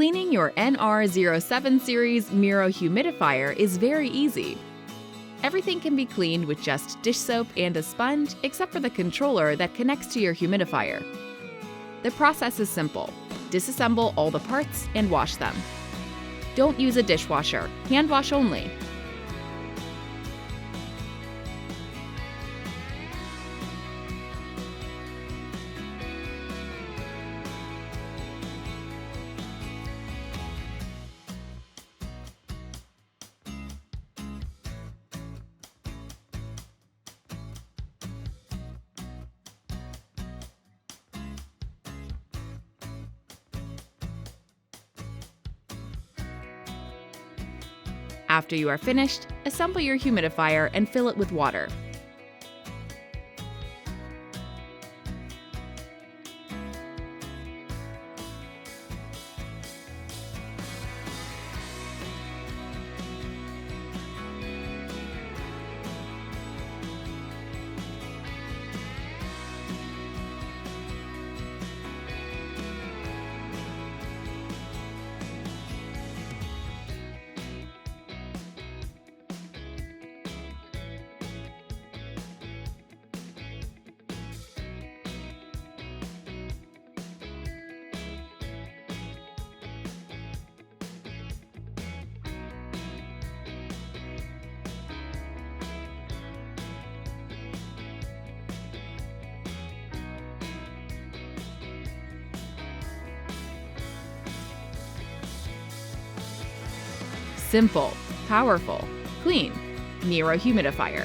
Cleaning your NR07 series Miro humidifier is very easy. Everything can be cleaned with just dish soap and a sponge, except for the controller that connects to your humidifier. The process is simple. Disassemble all the parts and wash them. Don't use a dishwasher, hand wash only. After you are finished, assemble your humidifier and fill it with water. Simple, powerful, clean. Miro humidifier.